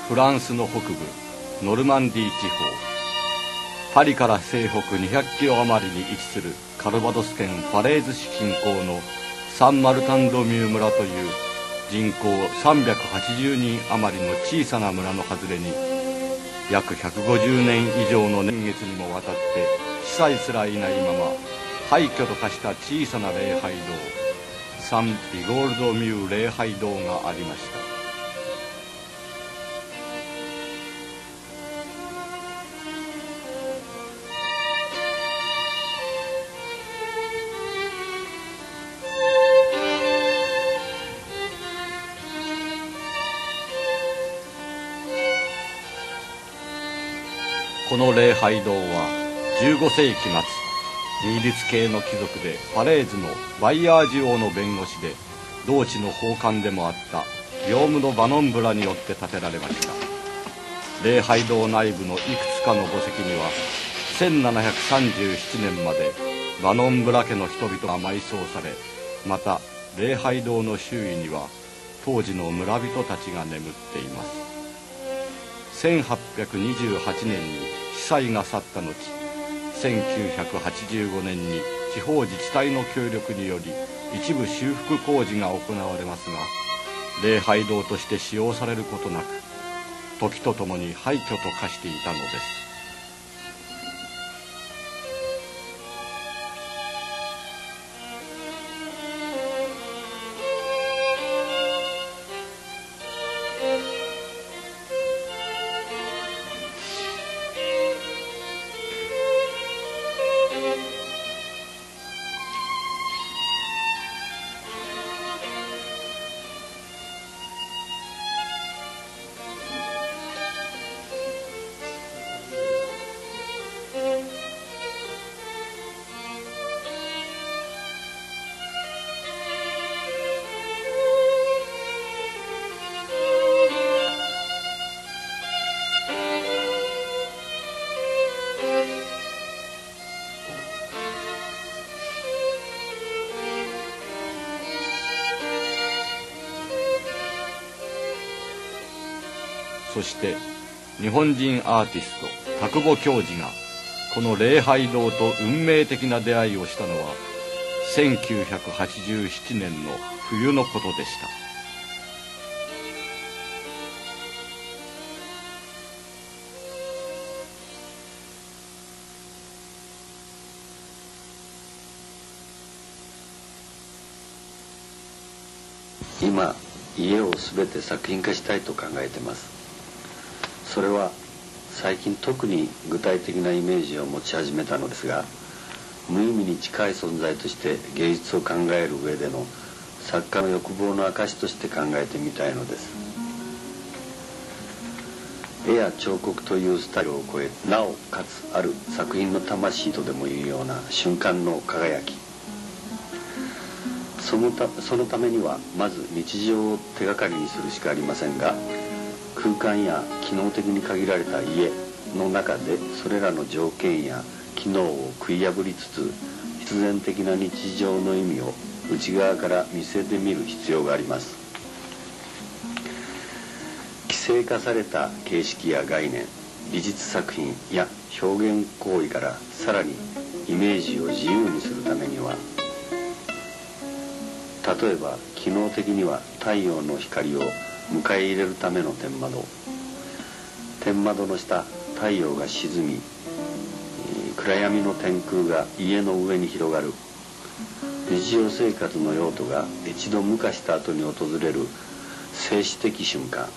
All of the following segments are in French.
フランスの北部ノルマンディー地方、パリから西北200キロ余りに位置するカルバドス県ファレーズ市近郊のサン・マルタン・ドミュー村という人口380人余りの小さな村の外れに、約150年以上の年月にもわたって司祭すらいないまま廃墟と化した小さな礼拝堂、サン・リゴールドミュー礼拝堂がありました。この礼拝堂は15世紀末、イギリス系の貴族でファレーズのバイヤージ王の弁護士で同地の法官でもあったギヨーム・ド・バノンブラによって建てられました。礼拝堂内部のいくつかの墓石には1737年までバノンブラ家の人々が埋葬され、また礼拝堂の周囲には当時の村人たちが眠っています。1828年に司祭が去った後、1985年に地方自治体の協力により一部修復工事が行われますが、礼拝堂として使用されることなく、時とともに廃墟と化していたのです。そして日本人アーティスト田久保教授がこの礼拝堂と運命的な出会いをしたのは1987年の冬のことでした。今、家を全て作品化したいと考えています。それは最近特に具体的なイメージを持ち始めたのですが、無意味に近い存在として芸術を考える上での作家の欲望の証として考えてみたいのです。絵や彫刻というスタイルを超え、なおかつある作品の魂とでもいうような瞬間の輝き、そのためにはまず日常を手がかりにするしかありませんが、空間や機能的に限られた家の中でそれらの条件や機能を食い破りつつ、必然的な日常の意味を内側から見せてみる必要があります。規制化された形式や概念、美術作品や表現行為からさらにイメージを自由にするためには、例えば機能的には太陽の光を迎え入れるための天窓の下、太陽が沈み、暗闇の天空が家の上に広がる、日常生活の用途が一度無化した後に訪れる静止的瞬間、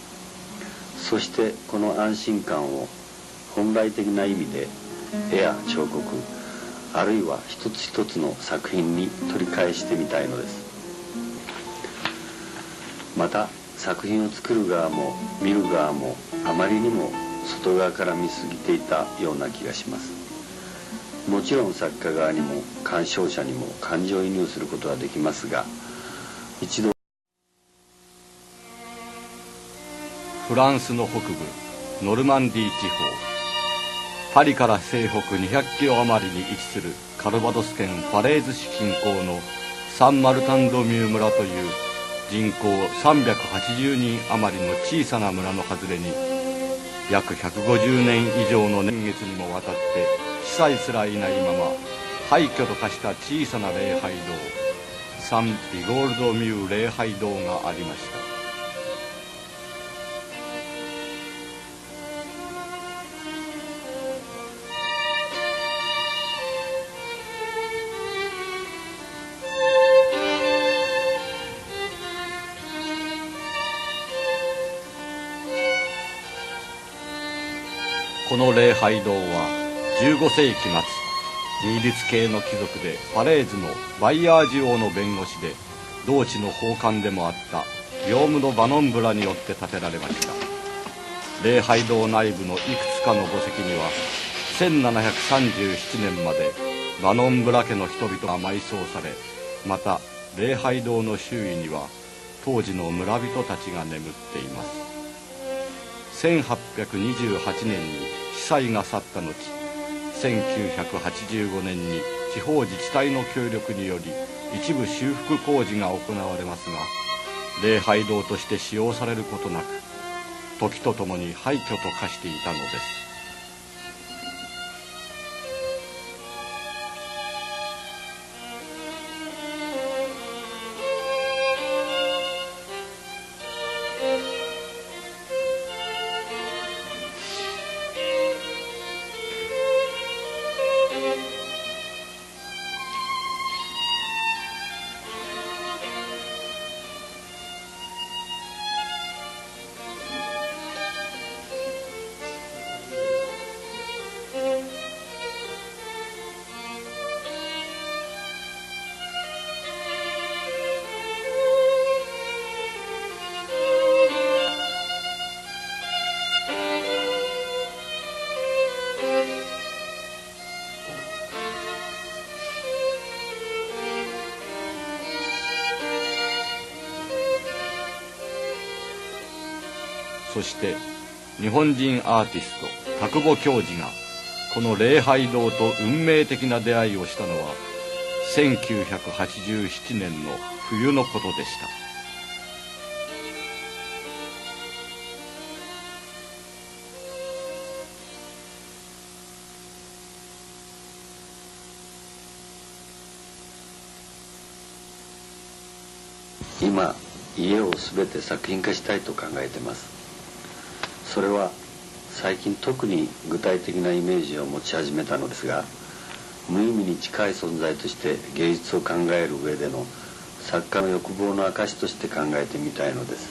そしてこの安心感を本来的な意味で絵や彫刻、あるいは一つ一つの作品に取り返してみたいのです。また作品を作る側も見る側もあまりにも外側から見すぎていたような気がします。もちろん作家側にも鑑賞者にも感情移入することはできますが、一度フランスの北部ノルマンディー地方、パリから西北200キロ余りに位置するカルバドス県ファレーズ市近郊のサン・マルタン・ドミュー村という人口380人余りの小さな村の外れに、約150年以上の年月にもわたって司祭すらいないまま廃墟と化した小さな礼拝堂、サン・ビゴールドミュー礼拝堂がありました。この礼拝堂は15世紀末、イギリス系の貴族でファレーズのバイヤージ王の弁護士で同地の法官でもあったギヨーム・ド・バノンブラによって建てられました。礼拝堂内部のいくつかの墓石には1737年までバノンブラ家の人々が埋葬され、また礼拝堂の周囲には当時の村人たちが眠っています。1828年に司祭が去った後、1985年に地方自治体の協力により一部修復工事が行われますが、礼拝堂として使用されることなく、時とともに廃墟と化していたのです。そして日本人アーティスト田久保恭二がこの礼拝堂と運命的な出会いをしたのは1987年の冬のことでした。今、家を全て作品化したいと考えています。それは最近特に具体的なイメージを持ち始めたのですが、無意味に近い存在として芸術を考える上での作家の欲望の証として考えてみたいのです。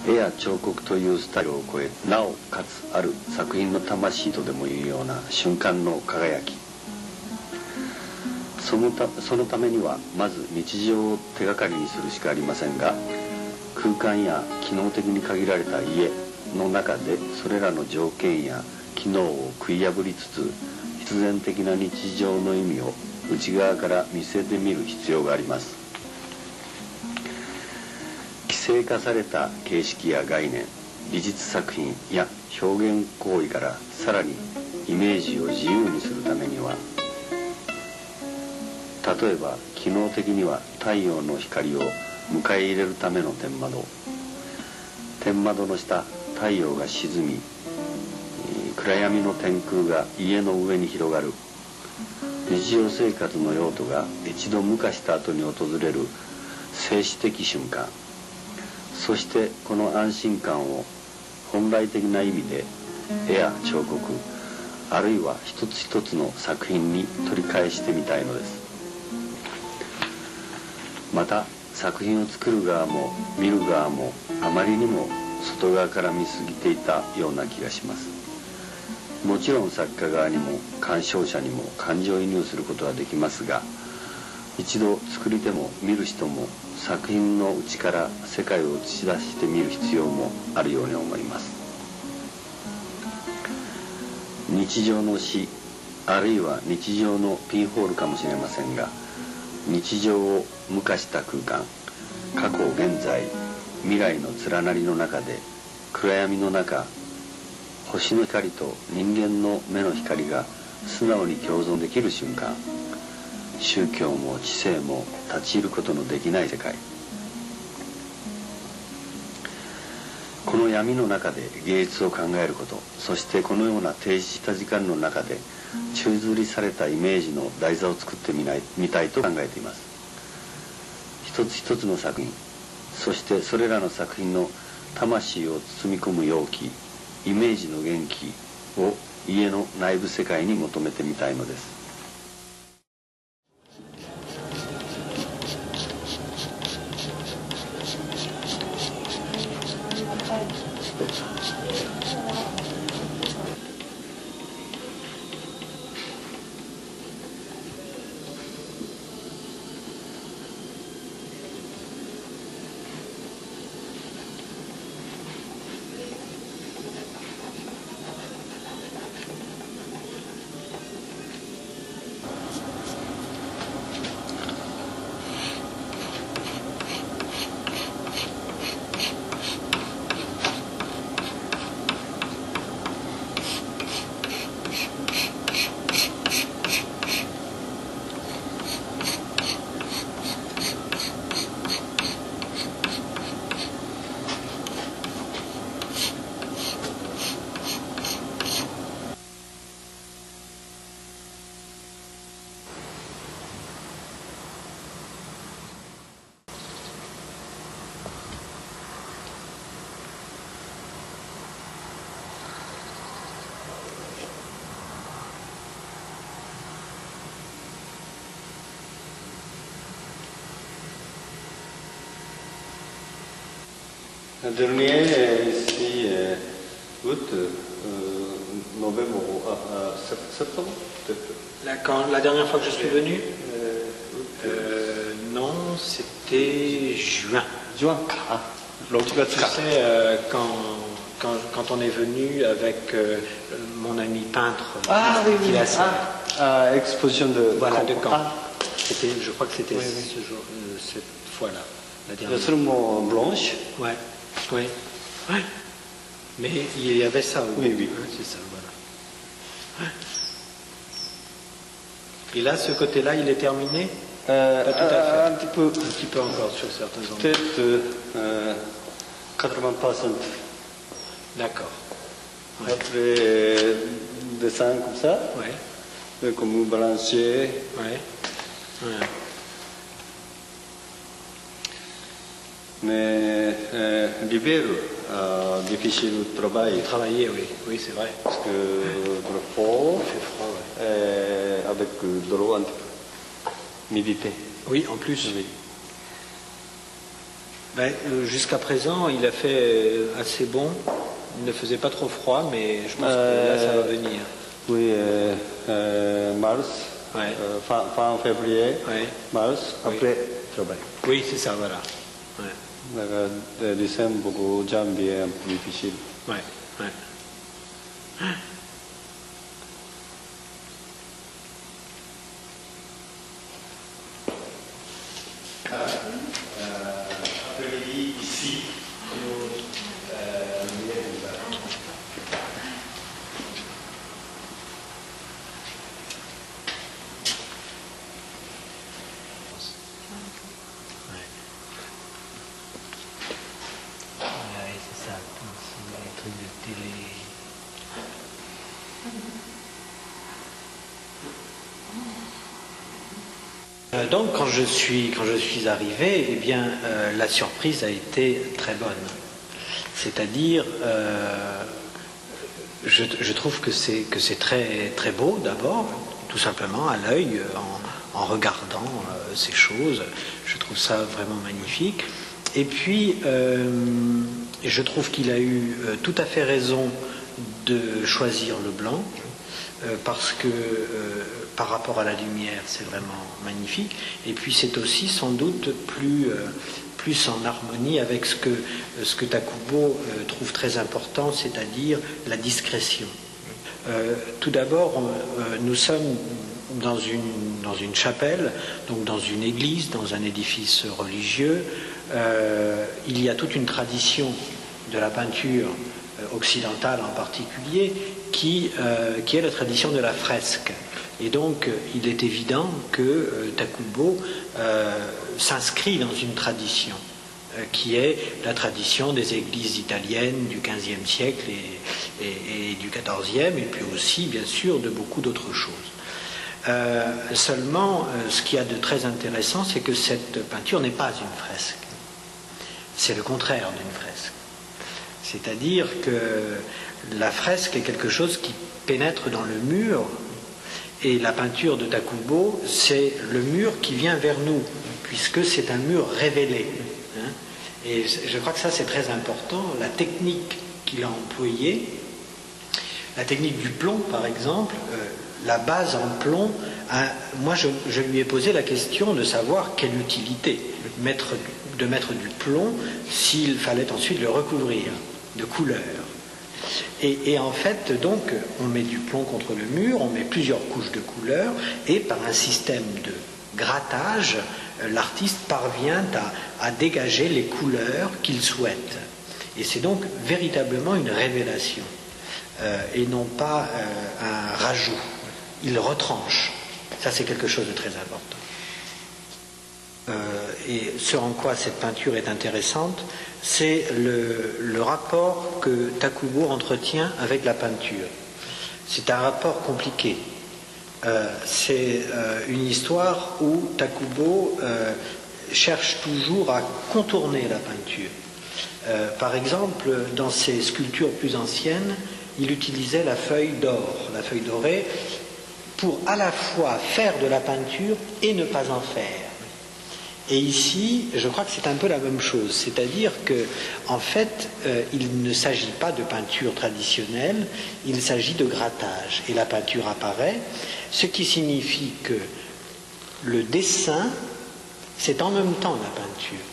絵や彫刻というスタイルを超え、なおかつある作品の魂とでもいうような瞬間の輝き、そのためにはまず日常を手がかりにするしかありませんが、空間や機能的に限られた家の中でそれらの条件や機能を食い破りつつ、必然的な日常の意味を内側から見せてみる必要があります。規制化された形式や概念、美術作品や表現行為からさらにイメージを自由にするためには、例えば機能的には太陽の光を迎え入れるための天窓、天窓の下太陽が沈み、暗闇の天空が家の上に広がる、日常生活の用途が一度無化した後に訪れる静止的瞬間、そしてこの安心感を本来的な意味で絵や彫刻、あるいは一つ一つの作品に取り返してみたいのです。また作品を作る側も見る側もあまりにも外側から見すぎていたような気がします。もちろん作家側にも鑑賞者にも感情移入することはできますが、一度作り手も見る人も作品の内から世界を映し出してみる必要もあるように思います。日常の詩、あるいは日常のピンホールかもしれませんが、日常を無化した空間、過去現在未来の連なりの中で、暗闇の中、星の光と人間の目の光が素直に共存できる瞬間、宗教も知性も立ち入ることのできない世界、この闇の中で芸術を考えること、そしてこのような停止した時間の中で宙吊りされたイメージの台座を作ってみたいと考えています。一つ一つの作品、そしてそれらの作品の魂を包み込む容器、イメージの元気を家の内部世界に求めてみたいのです。Dernier ici, août, novembre, septembre peut-être. La dernière fois que je suis venu non, c'était juin. Juin. Ah, Tu sais, quand on est venu avec mon ami peintre, exposition de voilà, Caen. de Caen. Ah. Je crois que c'était ce jour, cette fois-là, la dernière. Seulement blanche. Ouais, oui. Ouais. Mais il y avait ça. Oui, oui. Hein, c'est ça, voilà. Et là, ce côté-là, il est terminé? Pas tout à fait. Un petit peu. Un petit peu encore sur certains endroits. Peut-être 80%. D'accord. Ouais. Après, dessin comme ça, Ouais. comme balancier. Ouais. Ouais. Mais l'hiver, difficile de travailler. Travailler, oui. Oui, c'est vrai. Parce que le froid, Il fait froid, ouais. avec de l'eau un petit peu. Méditer. Oui, en plus. Oui. Ben, jusqu'à présent, il a fait assez bon. Il ne faisait pas trop froid, mais je pense que là, ça va venir. Oui, mars, Ouais. fin février, Ouais. mars, Oui. après travail. Oui, c'est ça, voilà. Ouais. Décembre, beaucoup, janvier, un peu difficile. Ouais. Ouais. Après-midi, ici, Ouais, c'est ça, les trucs de télé. Donc quand je suis arrivé, eh bien la surprise a été très bonne. C'est-à-dire, je trouve que c'est très très beau d'abord, tout simplement à l'œil, en regardant ces choses. Je trouve ça vraiment magnifique. Et puis, je trouve qu'il a eu tout à fait raison de choisir le blanc, parce que par rapport à la lumière, c'est vraiment magnifique. Et puis, c'est aussi sans doute plus en harmonie avec ce que Takubo trouve très important, c'est-à-dire la discrétion. Tout d'abord, nous sommes dans une chapelle, donc dans une église, dans un édifice religieux. Il y a toute une tradition de la peinture occidentale en particulier qui est la tradition de la fresque. Et donc il est évident que Takubo s'inscrit dans une tradition qui est la tradition des églises italiennes du XVe siècle et du XIVe, et puis aussi, bien sûr, de beaucoup d'autres choses. Seulement, ce qu'il y a de très intéressant, c'est que cette peinture n'est pas une fresque. C'est le contraire d'une fresque. C'est-à-dire que la fresque est quelque chose qui pénètre dans le mur, et la peinture de Takubo, c'est le mur qui vient vers nous, puisque c'est un mur révélé. Et je crois que ça, c'est très important. La technique qu'il a employée, la technique du plomb, par exemple, la base en plomb, moi, je lui ai posé la question de savoir quelle utilité de mettre du plomb s'il fallait ensuite le recouvrir de couleur. Et en fait, donc, on met du plomb contre le mur, on met plusieurs couches de couleurs, et par un système de grattage, l'artiste parvient à dégager les couleurs qu'il souhaite. Et c'est donc véritablement une révélation, et non pas un rajout. Il retranche. Ça, c'est quelque chose de très important. Et ce en quoi cette peinture est intéressante, c'est le rapport que Takubo entretient avec la peinture. C'est un rapport compliqué. C'est une histoire où Takubo cherche toujours à contourner la peinture. Par exemple, dans ses sculptures plus anciennes, il utilisait la feuille d'or, la feuille dorée, pour à la fois faire de la peinture et ne pas en faire. Et ici, je crois que c'est un peu la même chose, c'est-à-dire que, en fait, il ne s'agit pas de peinture traditionnelle, il s'agit de grattage. Et la peinture apparaît, ce qui signifie que le dessin, c'est en même temps la peinture.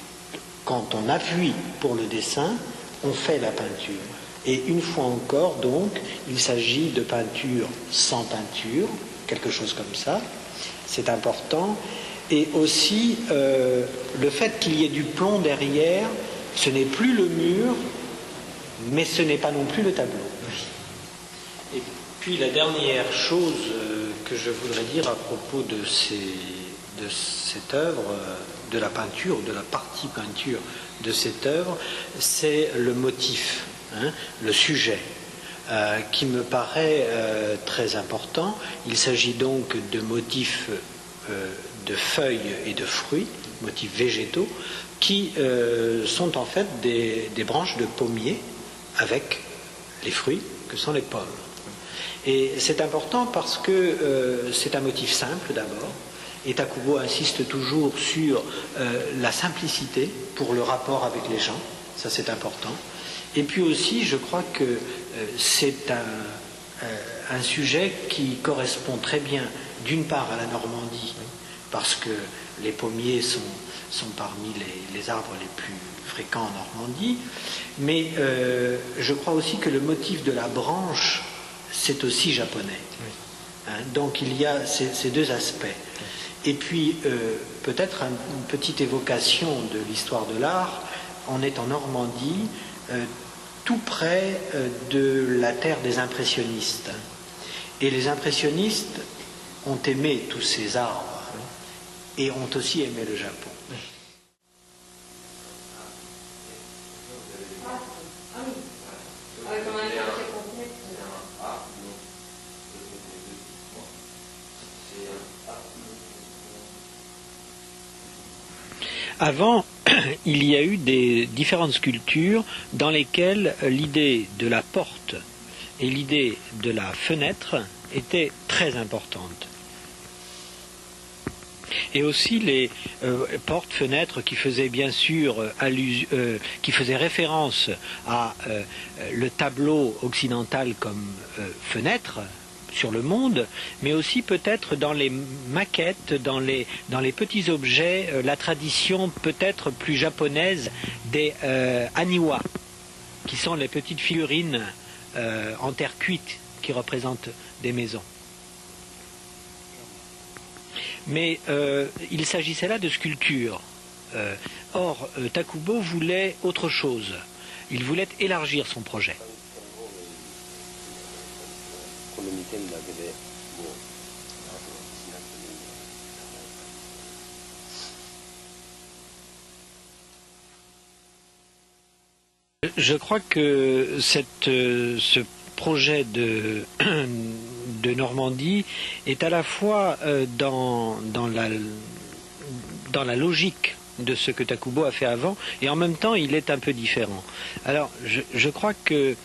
Quand on appuie pour le dessin, on fait la peinture. Et une fois encore, donc, il s'agit de peinture sans peinture, quelque chose comme ça, c'est important. Et aussi, le fait qu'il y ait du plomb derrière, ce n'est plus le mur, mais ce n'est pas non plus le tableau. Et puis la dernière chose que je voudrais dire à propos de cette œuvre, de la peinture, de la partie peinture de cette œuvre, c'est le motif, le sujet, qui me paraît très important. Il s'agit donc de motifs de feuilles et de fruits, motifs végétaux, qui sont en fait des branches de pommier avec les fruits que sont les pommes. Et c'est important parce que c'est un motif simple d'abord, et Takubo insiste toujours sur la simplicité pour le rapport avec les gens, ça c'est important. Et puis aussi, je crois que c'est un sujet qui correspond très bien d'une part à la Normandie, parce que les pommiers sont parmi les arbres les plus fréquents en Normandie, mais je crois aussi que le motif de la branche, c'est aussi japonais. Donc il y a ces deux aspects. Et puis peut-être une petite évocation de l'histoire de l'art. On est en Normandie, tout près de la terre des impressionnistes. Et les impressionnistes ont aimé tous ces arbres et ont aussi aimé le Japon. Avant, il y a eu des différentes sculptures dans lesquelles l'idée de la porte et l'idée de la fenêtre étaient très importantes. Et aussi les portes, fenêtres qui faisaient bien sûr qui faisaient référence à le tableau occidental comme fenêtre sur le monde, mais aussi peut-être dans les maquettes, dans les petits objets, la tradition peut-être plus japonaise des aniwa, qui sont les petites figurines en terre cuite qui représentent des maisons. Mais il s'agissait là de sculpture. Or, Takubo voulait autre chose. Il voulait élargir son projet. Je crois que ce projet de Normandie est à la fois dans la logique de ce que Takubo a fait avant, et en même temps il est un peu différent. Alors je crois qu'il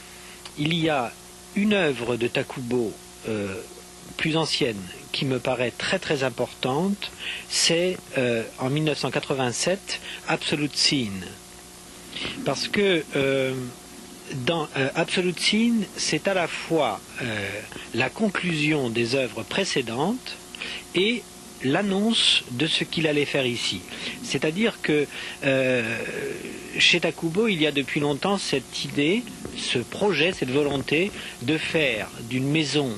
y a une œuvre de Takubo plus ancienne qui me paraît très très importante, c'est en 1987 Absolute Scene. Parce que dans Absolute Scene, c'est à la fois la conclusion des œuvres précédentes et l'annonce de ce qu'il allait faire ici. C'est-à-dire que chez Takubo, il y a depuis longtemps cette idée, ce projet, cette volonté de faire d'une maison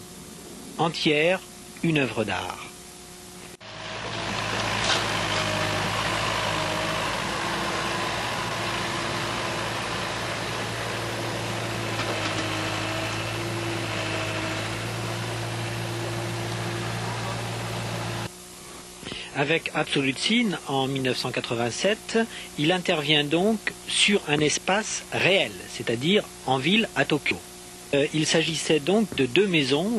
entière une œuvre d'art. Avec Absolute Scene, en 1987, il intervient donc sur un espace réel, c'est-à-dire en ville à Tokyo. Il s'agissait donc de deux maisons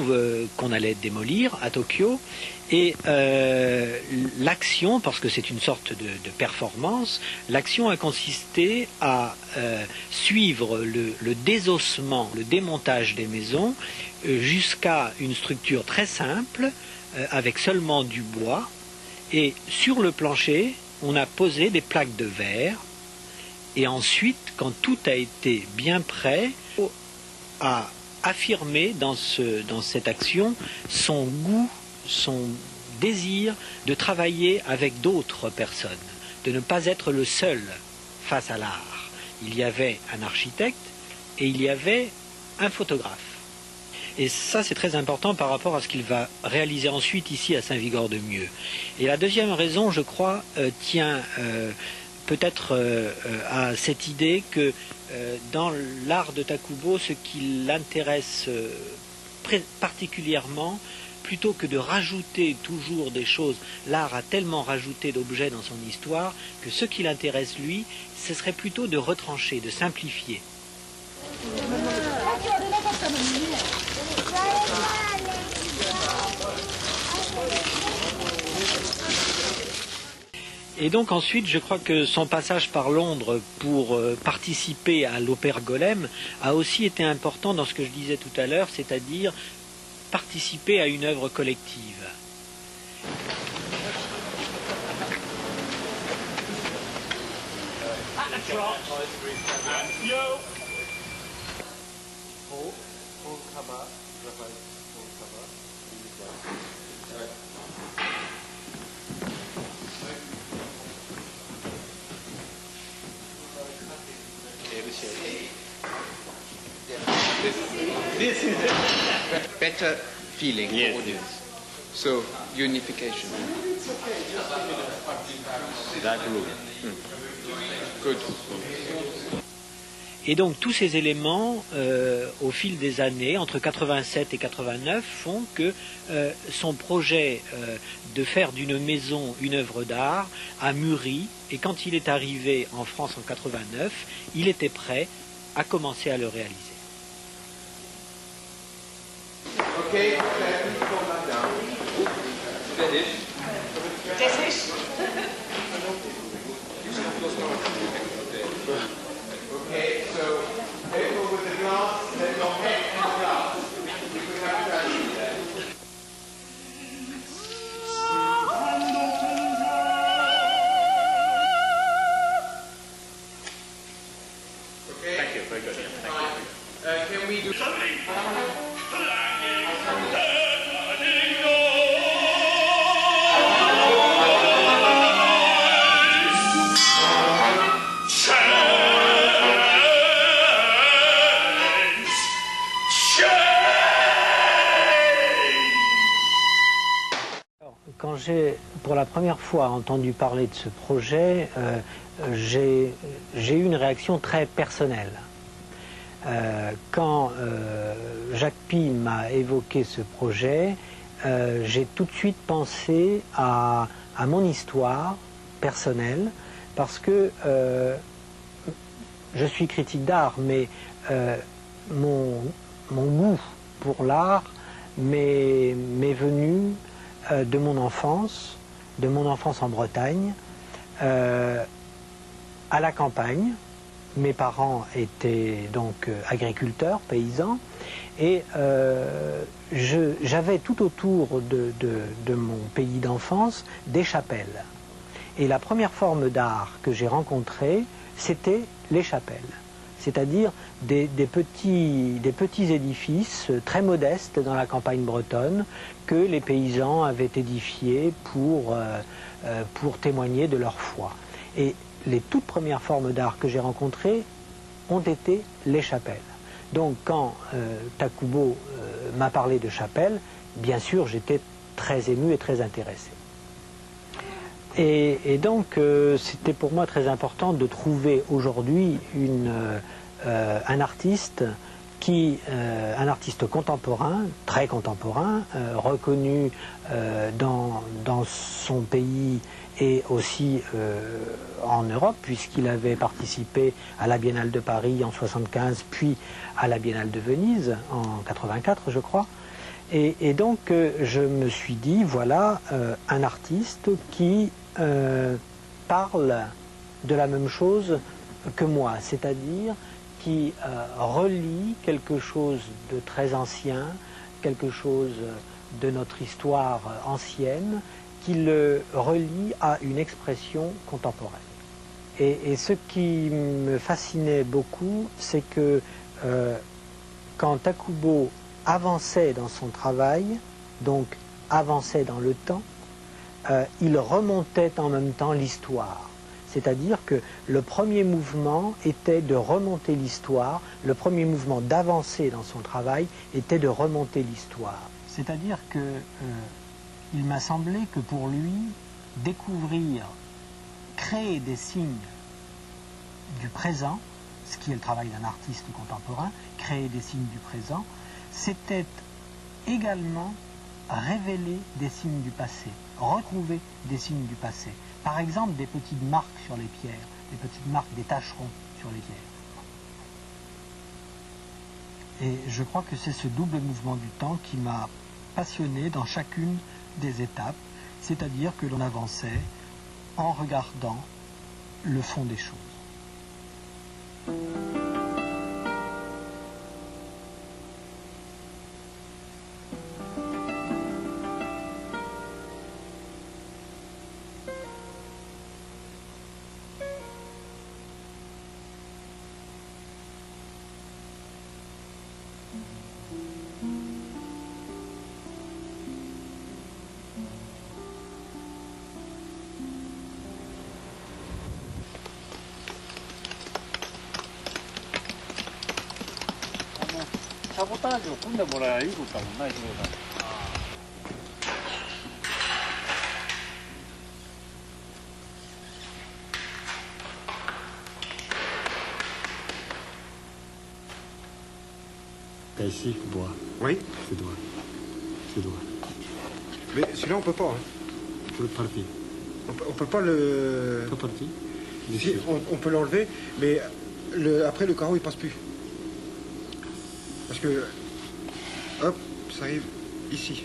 qu'on allait démolir à Tokyo, et l'action, parce que c'est une sorte de performance, l'action a consisté à suivre le désossement, le démontage des maisons jusqu'à une structure très simple, avec seulement du bois. Et sur le plancher, on a posé des plaques de verre. Et ensuite, quand tout a été bien prêt, on a affirmé dans cette action son goût, son désir de travailler avec d'autres personnes, de ne pas être le seul face à l'art. Il y avait un architecte et il y avait un photographe. Et ça, c'est très important par rapport à ce qu'il va réaliser ensuite ici à Saint-Vigor-de-Mieux. Et la deuxième raison, je crois, tient peut-être à cette idée que dans l'art de Takubo, ce qui l'intéresse particulièrement, plutôt que de rajouter toujours des choses, l'art a tellement rajouté d'objets dans son histoire que ce qui l'intéresse, lui, ce serait plutôt de retrancher, de simplifier. Et donc ensuite, je crois que son passage par Londres pour participer à l'Opéra Golem a aussi été important dans ce que je disais tout à l'heure, c'est-à-dire participer à une œuvre collective. This is a better feeling for audience. So, unification. That room. Good. Et donc tous ces éléments, au fil des années, entre 87 et 89, font que son projet de faire d'une maison une œuvre d'art a mûri, et quand il est arrivé en France en 89, il était prêt à commencer à le réaliser. Okay, please go back down. That is. Okay, so therefore with the glass, then your head and the glass. We could have to achieve that. Okay. Thank you, very good. Fine. Can we do something? Quand j'ai pour la première fois entendu parler de ce projet, j'ai eu une réaction très personnelle. Quand Jacques Pie m'a évoqué ce projet, j'ai tout de suite pensé à mon histoire personnelle, parce que je suis critique d'art, mais mon goût pour l'art m'est venu de mon enfance en Bretagne, à la campagne. Mes parents étaient donc agriculteurs, paysans, et j'avais tout autour de mon pays d'enfance des chapelles. Et la première forme d'art que j'ai rencontrée, c'était les chapelles. C'est-à-dire des petits édifices très modestes dans la campagne bretonne que les paysans avaient édifiés pour témoigner de leur foi. Et les toutes premières formes d'art que j'ai rencontrées ont été les chapelles. Donc quand Takubo m'a parlé de chapelle, bien sûr j'étais très ému et très intéressé. Et donc c'était pour moi très important de trouver aujourd'hui un artiste un artiste contemporain, très contemporain, reconnu dans son pays et aussi en Europe, puisqu'il avait participé à la Biennale de Paris en 1975, puis à la Biennale de Venise en 1984, je crois. Et donc je me suis dit, voilà un artiste qui parle de la même chose que moi, c'est-à-dire qui relie quelque chose de très ancien, quelque chose de notre histoire ancienne, qui le relie à une expression contemporaine. Et ce qui me fascinait beaucoup, c'est que quand Takubo avançait dans son travail, donc avançait dans le temps, il remontait en même temps l'histoire. C'est-à-dire que le premier mouvement était de remonter l'histoire, le premier mouvement d'avancer dans son travail était de remonter l'histoire. C'est-à-dire que il m'a semblé que pour lui, découvrir, créer des signes du présent, ce qui est le travail d'un artiste contemporain, créer des signes du présent, c'était également révéler des signes du passé, retrouver des signes du passé. Par exemple, des petites marques sur les pierres, des petites marques, des tacherons sur les pierres. Et je crois que c'est ce double mouvement du temps qui m'a passionné dans chacune des étapes, c'est-à-dire que l'on avançait en regardant le fond des choses.サボタージュを組んでもらえばいいことだもんな、広田。Ici, bois. Oui, C'est droit. C'est droit. mais celui-là on peut pas. Hein. Pour partir. On peut pas le. Pas parti. Si, on peut l'enlever, mais après le carreau il passe plus. Parce que hop, ça arrive ici.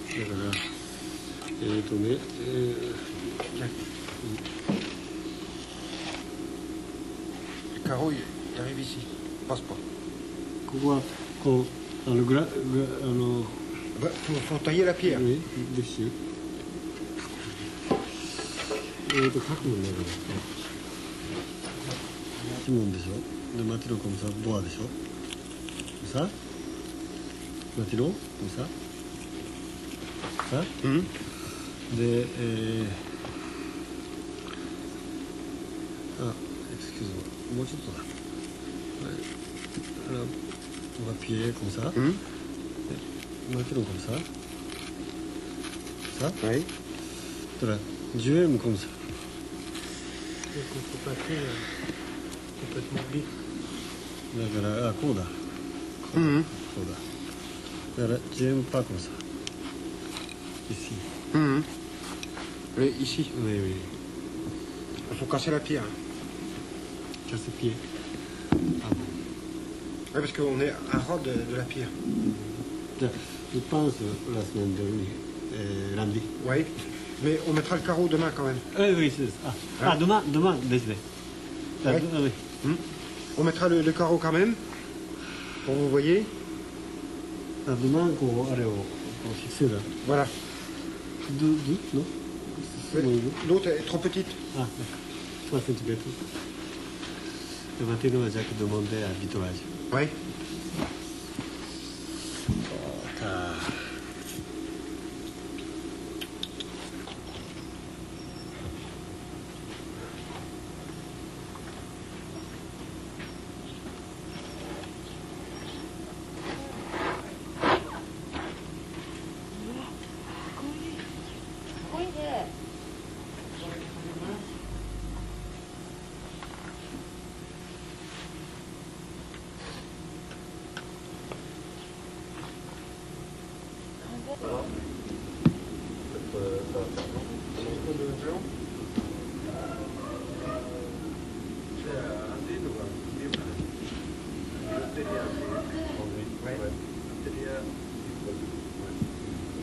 Voilà. Et tourner. Le carreau il arrive ici, il passe pas. ここはこうBah, faut tailler la pierre. oui, dessus. 書くもんだから指紋でしょでマティロコムサボアでしょさマティロコムサさ Mhm. でexcuse-moi もうちょっとだon va appuyer comme ça. Mhm. Maquillons comme ça. Ça. Oui. Voilà. Du M comme ça. Il faut passer complètement vite. だからあこうだ。 Mhm. そうだ。だからジェムパcomme ça. Ici. Mhm. Oui, ici. Oui oui. Il faut casser la pierre. casse-pied. Ah bon. Oui, parce qu'on est à Rhodes de la pierre. Je pense la semaine dernière, lundi. Oui, mais on mettra le carreau demain quand même. Oui, c'est ça. Ah, demain, désolé. Ah, Ouais. oui. On mettra le carreau quand même, pour vous voyez. Ah, demain, on va fixer là. Voilà. Non L'autre est trop petite. Ah, d'accord. 3 cm. Le matin, on va déjà demander à vitrage. Oui.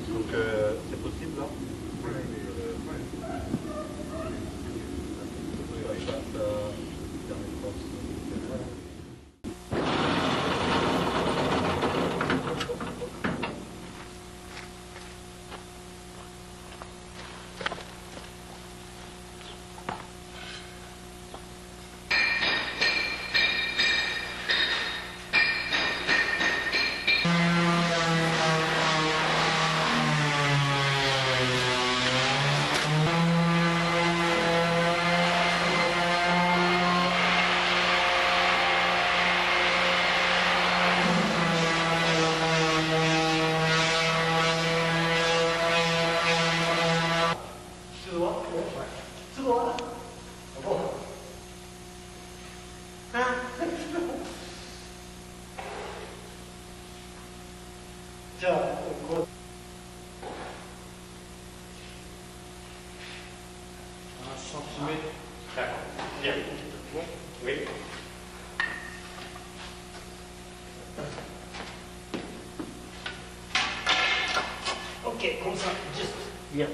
Donc c'est possible là? Ok, comme ça, juste. Bien.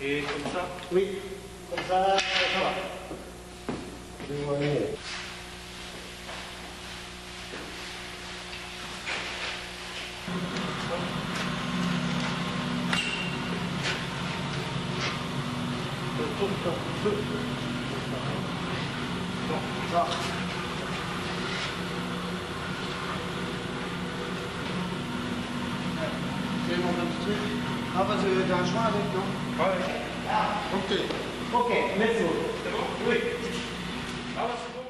Et comme ça? Oui, comme ça, ça va. C'est mon petit truc. Ah, parce que t'as un joint avec, non? Ouais. Ok. Ok, merci. C'est bon? Oui. Ah ouais, c'est bon.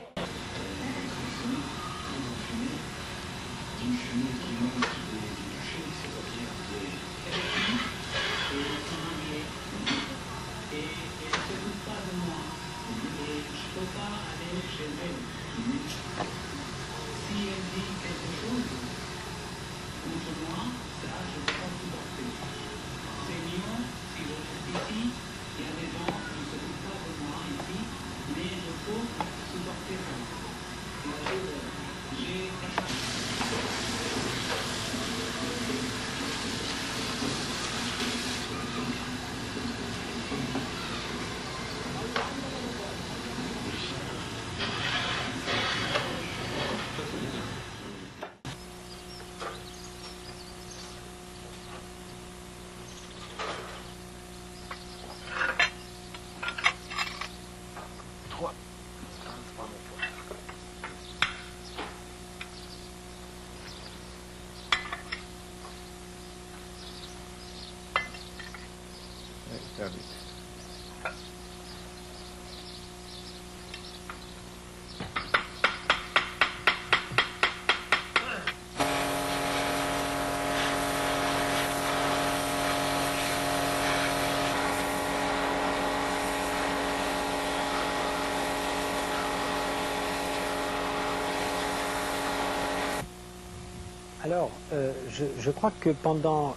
Alors, je crois que pendant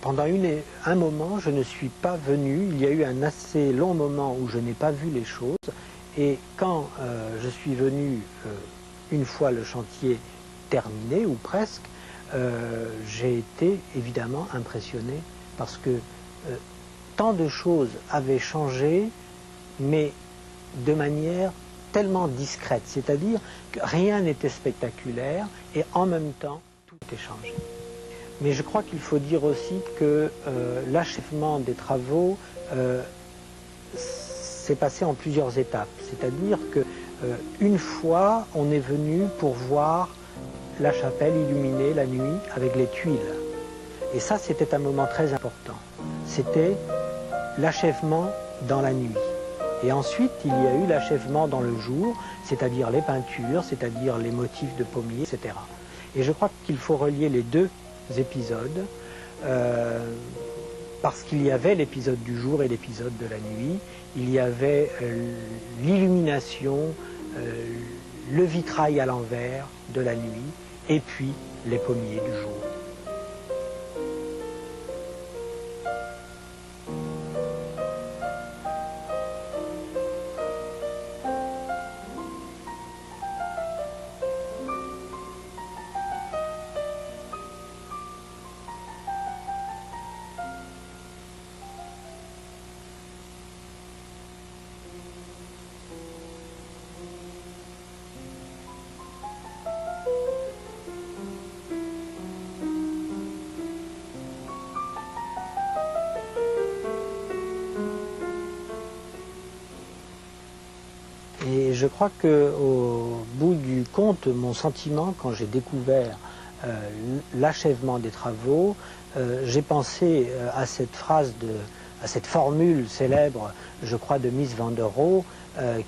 pendant un moment, je ne suis pas venu. Il y a eu un assez long moment où je n'ai pas vu les choses. Et quand je suis venu, une fois le chantier terminé, ou presque, j'ai été évidemment impressionné parce que tant de choses avaient changé, mais de manière tellement discrète. C'est-à-dire que rien n'était spectaculaire et en même temps, tout est changé. Mais je crois qu'il faut dire aussi que l'achèvement des travaux s'est passé en plusieurs étapes. C'est-à-dire que une fois, on est venu pour voir la chapelle illuminée la nuit avec les tuiles. Et ça, c'était un moment très important. C'était l'achèvement dans la nuit. Et ensuite, il y a eu l'achèvement dans le jour, c'est-à-dire les peintures, c'est-à-dire les motifs de pommiers, etc. Et je crois qu'il faut relier les deux épisodes, parce qu'il y avait l'épisode du jour et l'épisode de la nuit. Il y avait l'illumination, le vitrail à l'envers de la nuit, et puis les pommiers du jour. Et je crois qu'au bout du compte, mon sentiment, quand j'ai découvert l'achèvement des travaux, j'ai pensé à cette phrase, à cette formule célèbre, je crois, de Mies van der Rohe,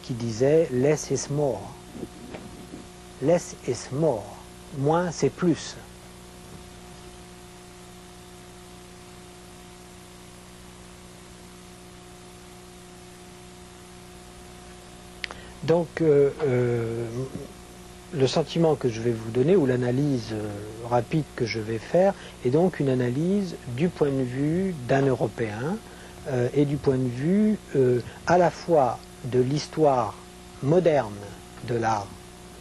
qui disait « less is more ». Less is more. Moins, c'est plus. Donc, le sentiment que je vais vous donner, ou l'analyse rapide que je vais faire, est donc une analyse du point de vue d'un Européen et du point de vue à la fois de l'histoire moderne de l'art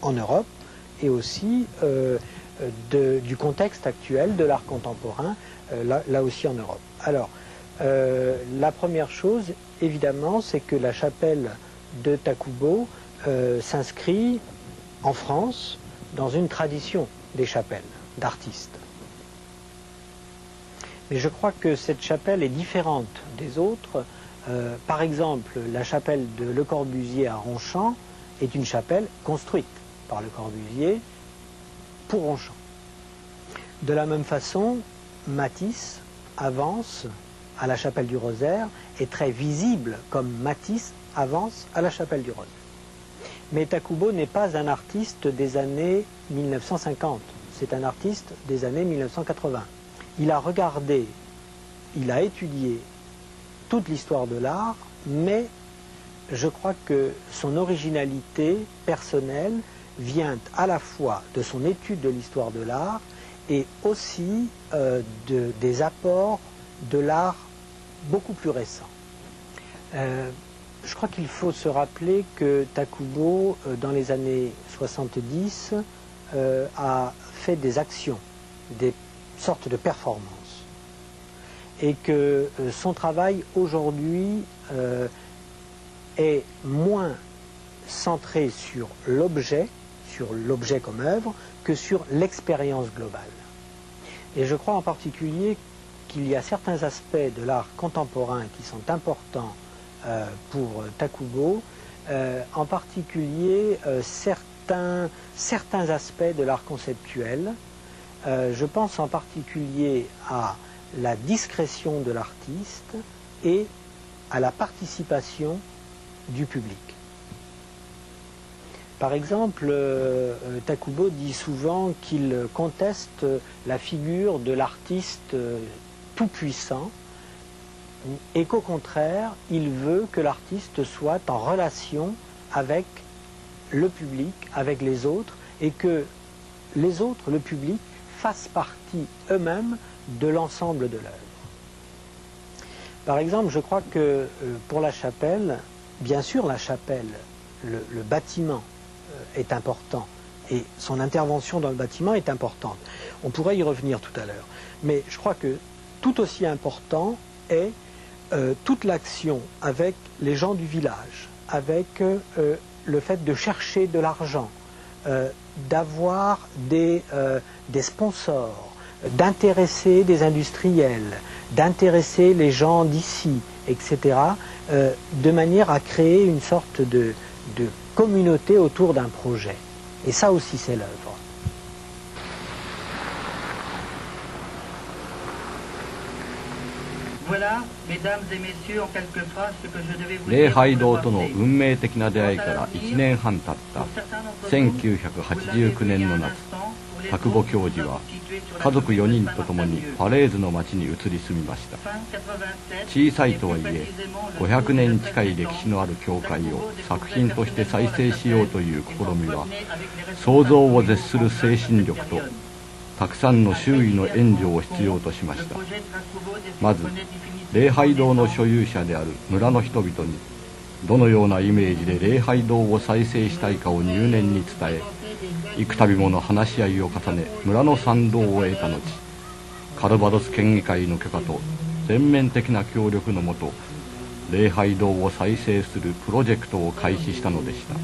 en Europe et aussi du contexte actuel de l'art contemporain, là aussi en Europe. Alors, la première chose, évidemment, c'est que la chapelle de Takubo s'inscrit en France dans une tradition des chapelles d'artistes. Mais je crois que cette chapelle est différente des autres. Par exemple, la chapelle de Le Corbusier à Ronchamp est une chapelle construite par Le Corbusier pour Ronchamp. De la même façon, Matisse avance à la chapelle du Rosaire, est très visible comme Matisse avance à la chapelle du Rosaire. Mais Takubo n'est pas un artiste des années 1950, c'est un artiste des années 1980. Il a regardé, il a étudié toute l'histoire de l'art, mais je crois que son originalité personnelle vient à la fois de son étude de l'histoire de l'art et aussi des apports de l'art beaucoup plus récents. Je crois qu'il faut se rappeler que Takubo, dans les années 70, a fait des actions, des sortes de performances. Et que son travail aujourd'hui est moins centré sur l'objet comme œuvre, que sur l'expérience globale. Et je crois en particulier qu'il y a certains aspects de l'art contemporain qui sont importants pour Takubo, en particulier certains aspects de l'art conceptuel. Je pense en particulier à la discrétion de l'artiste et à la participation du public. Par exemple, Takubo dit souvent qu'il conteste la figure de l'artiste tout-puissant et qu'au contraire, il veut que l'artiste soit en relation avec le public, avec les autres, et que les autres, le public, fassent partie eux-mêmes de l'ensemble de l'œuvre. Par exemple, je crois que pour la chapelle, bien sûr la chapelle, le bâtiment est important et son intervention dans le bâtiment est importante. On pourrait y revenir tout à l'heure. Mais je crois que tout aussi important est toute l'action avec les gens du village, avec le fait de chercher de l'argent, d'avoir des sponsors, d'intéresser des industriels, d'intéresser les gens d'ici, etc., de manière à créer une sorte de communauté autour d'un projet. Et ça aussi, c'est l'œuvre. Voilà, mesdames et messieurs, en quelques phrases, ce que je devais vous 礼 dire. 拝堂との運命的な出会いから1年半経った1989年の夏、田久保教授は家族4人と共にパレーズの町に移り住みました。小さいとはいえ500年近い歴史のある教会を作品として再生しようという試みは想像を絶する精神力とたくさんの周囲の援助を必要としました。まず礼拝堂の所有者である村の人々にどのようなイメージで礼拝堂を再生したいかを入念に伝え、幾度もの話し合いを重ね村の賛同を得た後、カルバドス県議会の許可と全面的な協力のもと礼拝堂を再生するプロジェクトを開始したのでした。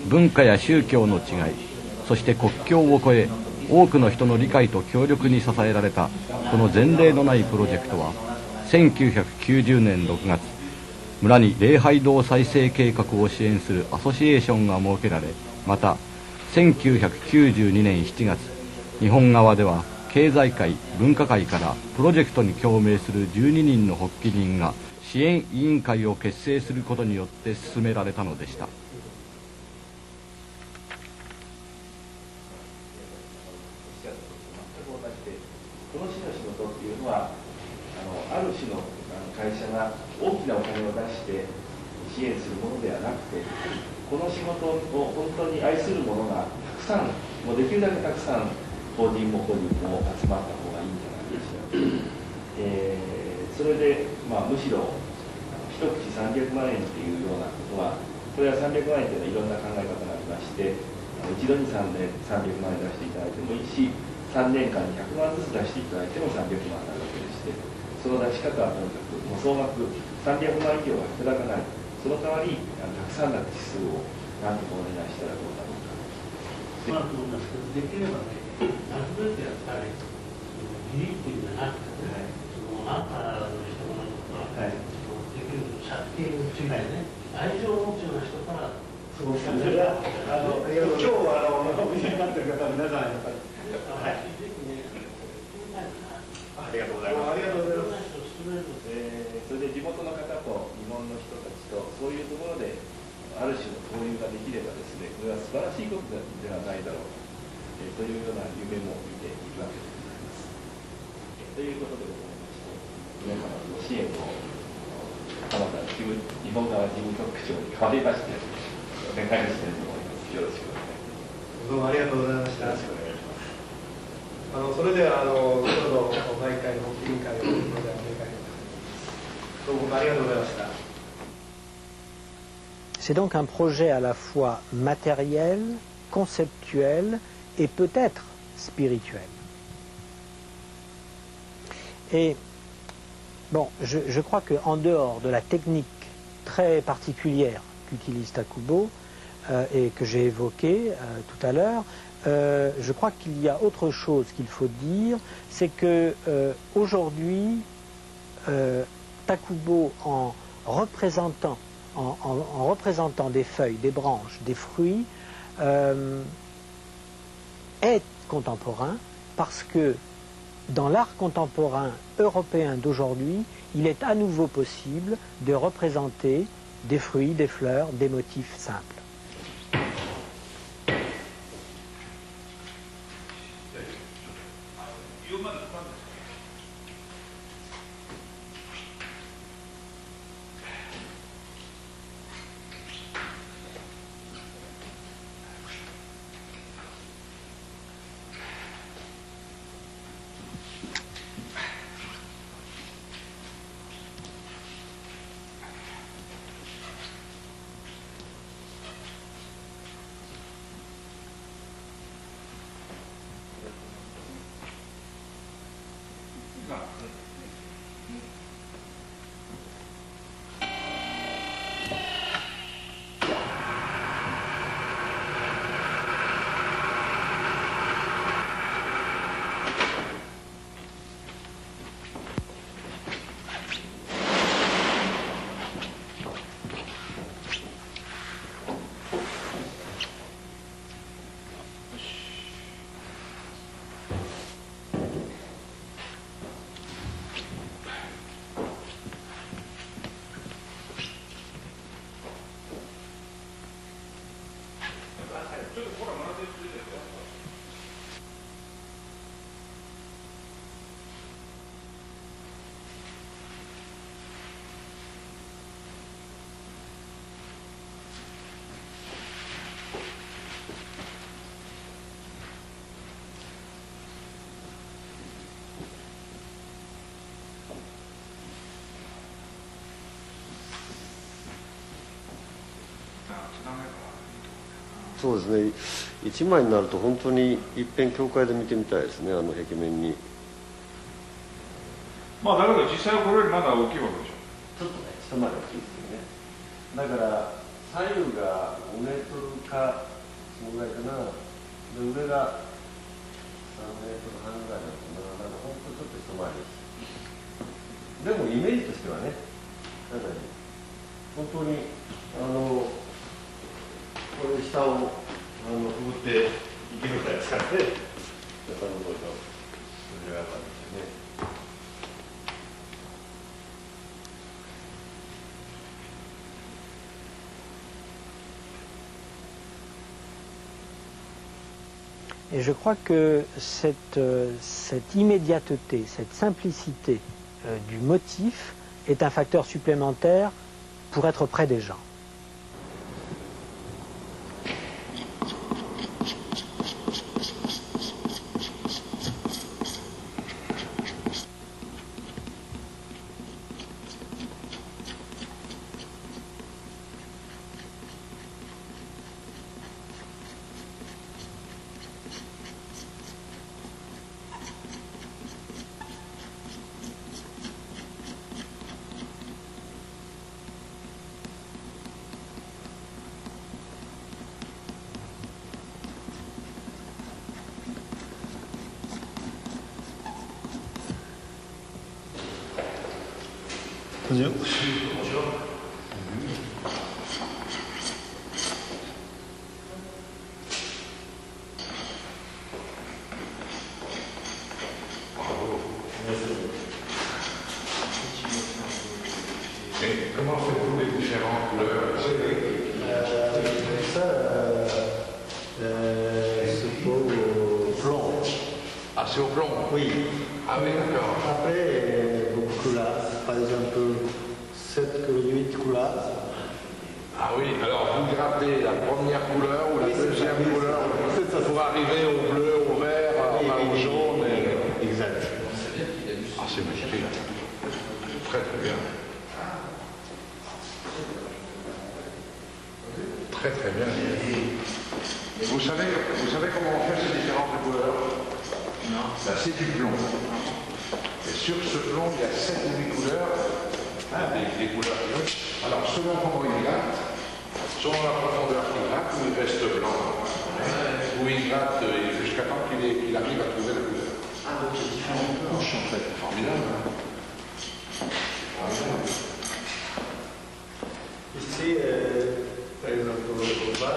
文化や宗教の違い、そして国境を越え多くの人の理解と協力に支えられたこの前例のないプロジェクトは1990年6月村に礼拝堂再生計画を支援するアソシエーションが設けられ、また1992年7月日本側では経済界文化界からプロジェクトに共鳴する12人の発起人が支援委員会を結成することによって進められたのでした。この市の仕事っていうのはある種の会社が大きなお金を出して支援するものではなくて、この仕事を本当に愛する者がたくさん、もうできるだけたくさん法人も個人も集まった方がいいんじゃないでしょうか。それで、むしろ一口300万円っていうようなことは、これは300万円というのはいろんな考え方がありまして、一度に300万円出していただいてもいいし、3年間に100万ずつ出していただいても300万になるわけでして、その出し方はとにかくもう総額300万以上はいただかない、その代わりたくさんの指数を何とかお願いしたらどうだろうか。と思いますけど、できればね、全てやっぱり利益じゃなくて、あなたの人のことは、できる借金違いね、愛情を持つような人から。そうですね。今日はお見せになっている方皆さんやっぱり。はい。ありがとうございます。ありがとうございます。それで地元の方と日本の人たちとそういうところである種の交流ができればですね、これは素晴らしいことではないだろうというような夢も見ているわけでございます。ということでございまして、皆様のご支援を浜田日本側事務局長に代わりましてお願いしたいと思います。よろしくお願いします。どうもありがとうございました。よろしくお願いします。それでは後ほど毎回の委員会をお願いします。どうもありがとうございました。C'est donc un projet à la fois matériel, conceptuel et peut-être spirituel. Et bon, je crois qu'en dehors de la technique très particulière qu'utilise Takubo et que j'ai évoqué tout à l'heure, je crois qu'il y a autre chose qu'il faut dire, c'est que aujourd'hui, Takubo, en représentant des feuilles, des branches, des fruits, est contemporain parce que dans l'art contemporain européen d'aujourd'hui, il est à nouveau possible de représenter des fruits, des fleurs, des motifs simples.そうですね、一枚になると本当に一遍教会で見てみたいですね、あの壁面に。まあだけど実際はこれよりまだ大きいわけでしょ。ちょっとね、下まで大きいですよね。だから左右が5メートルかそのぐらいかな。で上が3メートル半ぐらいなのかな。だから本当ちょっと一回りです。でもイメージとしてはね、なんかね、本当にこれ下をくぐっていけるぐらい使って中の声とそれがあったんですよね。Et je crois que cette immédiateté, cette simplicité du motif est un facteur supplémentaire pour être près des gens. Bonjour. Et comment faites-vous les différentes couleurs? C'est au plomb. Ah, c'est au plomb? Oui. Ah oui, d'accord. Après, beaucoup de couleurs. Par exemple, 7 ou 8 couleurs. Ah oui, alors vous grattez la première couleur ou la deuxième couleur pour arriver au bleu, au vert, au jaune. Exact. Ah, c'est magnifique. Très très bien. Très très bien. Et vous savez comment on fait ces différentes couleurs? Non. Ben, c'est du plomb. Et sur ce plomb, il y a 7 ou 8 couleurs, des couleurs. Alors selon comment il gratte, Sans la profondeur qu'il rate, ou il reste blanc, ou il rate jusqu'à temps qu'il arrive à trouver la couleur. Ah, donc c'est différentes couches en fait. Formidable. Ici, par exemple, on va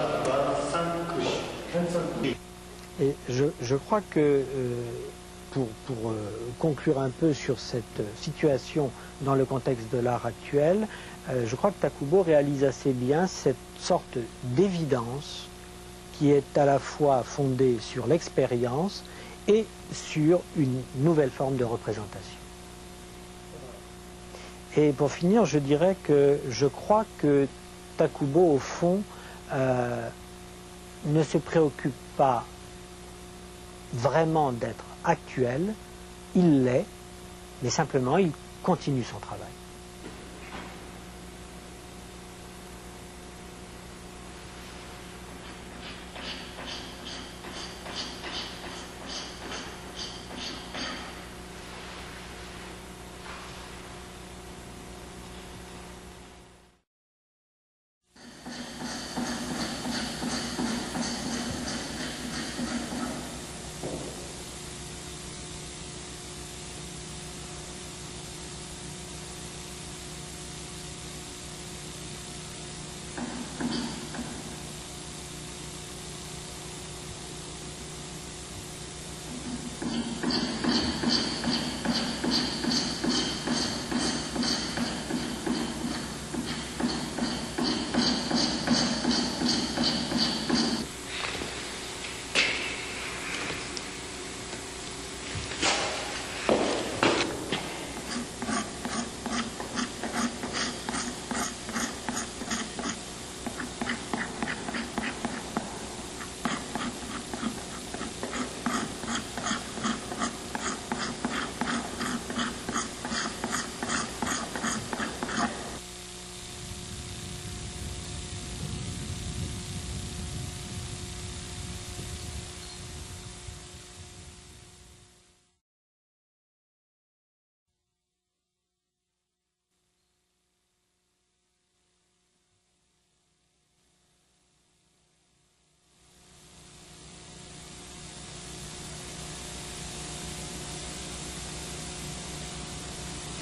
5 couches. 25 couches. Et je crois que pour conclure un peu sur cette situation dans le contexte de l'art actuel, je crois que Takubo réalise assez bien cette sorte d'évidence qui est à la fois fondée sur l'expérience et sur une nouvelle forme de représentation. Et pour finir, je dirais que je crois que Takubo, au fond, ne se préoccupe pas vraiment d'être actuel, il l'est, mais simplement il continue son travail.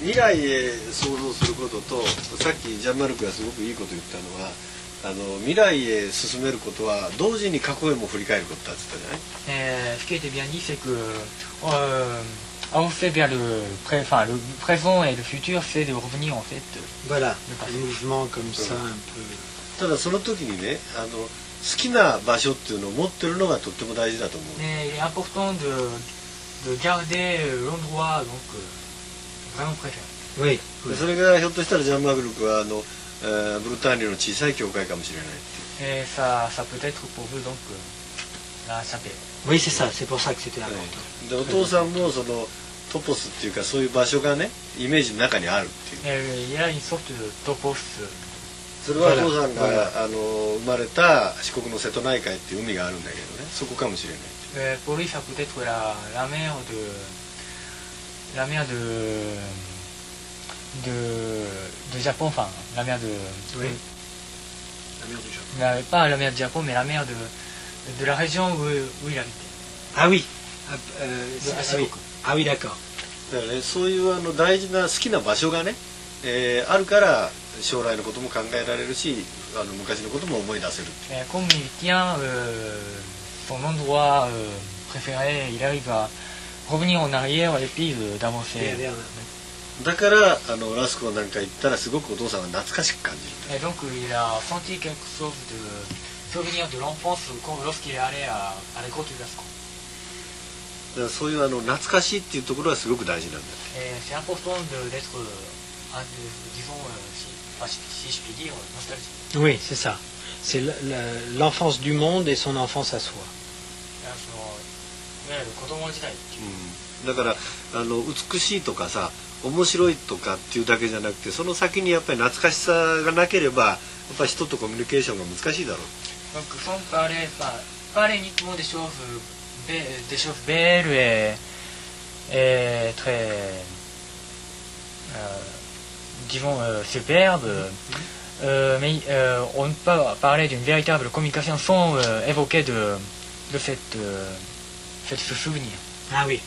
未来へ想像することと、さっきジャンマルクがすごくいいこと言ったのは、未来へ進めることは同時に過去へも振り返ることだって言ったじゃない。Ce qui était bien dit, c'est que avancer vers le présent et le futur, c'est de revenir en fait. Voilà, un mouvement comme ça un peu. ただその時にね、好きな場所っていうのを持ってるのがとっても大事だと思う。Mais il est important de garder l'endroit donc vraiment préféré. Oui. それがひょっとしたらジャンマルクはブルターニュの小さい教会かもしれないっていう。Et ça peut être pour vous donc la chapelle. Oui, c'est ça, c'est pour ça que c'était important. でお父さんもそのトポスっていうかそういう場所がねイメージの中にあるっていう。Il y a une sorte de topos. それはお父さんが生まれた四国の瀬戸内海っていう海があるんだけどね、そこかもしれない。Pour lui, ça peut être la mer de Japon, enfin la mer de. Oui. La mer du Japon. Pas la mer du Japon, mais la mer de la région où il habitait. Ah oui. Ah oui, d'accord. だからね、そういう大事な好きな場所がね、あるから将来のことも考えられるし、昔のことも思い出せる。Comme il tient son endroit préféré, il arrive à revenir en arrière et puis d'avancer. だからラスコなんか行ったらすごくお父さんは懐かしく感じる。Et donc il a senti quelque chose de souvenir de l'enfance lorsqu'il est allé à la grotte de Lascaux. だからそういう懐かしいっていうところはすごく大事なんだ。C'est important d'être, disons, si je puis dire, nostalgique. Oui, c'est ça. C'est l'enfance du monde et son enfance à soi. だから美しいとかさ、面白いとかっていうだけじゃなくて、その先にやっぱり懐かしさがなければ、やっぱり人とコミュニケーションが難しいだろう。Donc sans parler uniquement des choses belles et très, disons, superbes, Mais on ne peut pas parler d'une véritable communication sans évoquer de ce souvenir. Ah oui.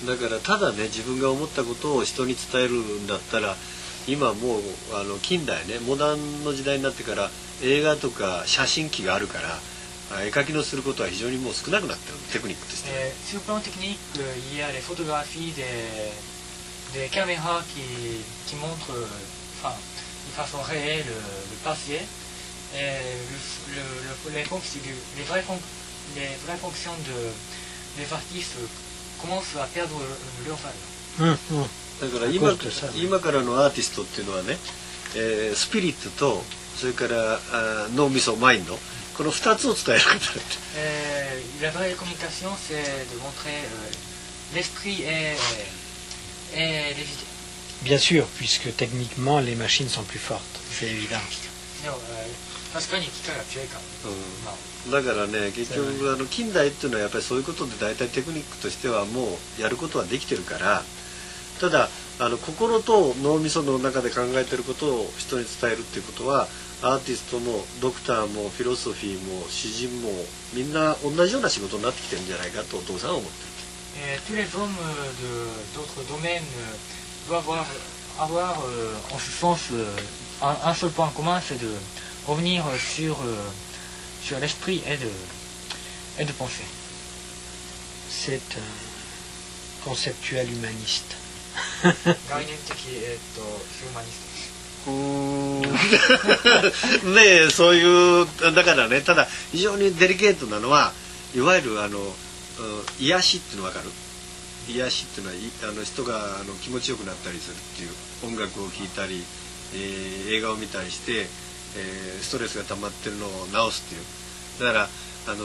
だからただね自分が思ったことを人に伝えるんだったら今もう近代ねモダンの時代になってから映画とか写真機があるから絵描きのすることは非常にもう少なくなってるテクニックとして。Sur le plan technique, il y a les photographies des caméras qui montrent de façon réelle le passé et les vraies fonctions des artistes commencent à perdre leur valeur. だから今からのアーティストっていうのはね、スピリットとそれから脳みそマインドこの2つを伝えることだって。La vraie communication, c'est de montrer l'esprit et les idées. Bien sûr, puisque techniquement les machines sont plus fortes, c'est évident. 確かに機械が強いから、だからね結局近代っていうのはやっぱりそういうことで大体テクニックとしてはもうやることはできてるから、ただ心と脳みその中で考えてることを人に伝えるっていうことはアーティストもドクターもフィロソフィーも詩人もみんな同じような仕事になってきてるんじゃないかとお父さんは思ってる。Tous les hommes d'autres domaines doivent avoir en ce sens un seul point commun, c'est de revenir sur l'esprit et de penser. C'est un conceptuel humaniste. 概念的ヒューマニスト。ねえそういうだからねただ非常にデリケートなのはいわゆる癒しっていうの分かる？癒しっていうのは人が気持ちよくなったりするっていう音楽を聴いたり、映画を見たりして、ストレスが溜まってるのを治すっていうだから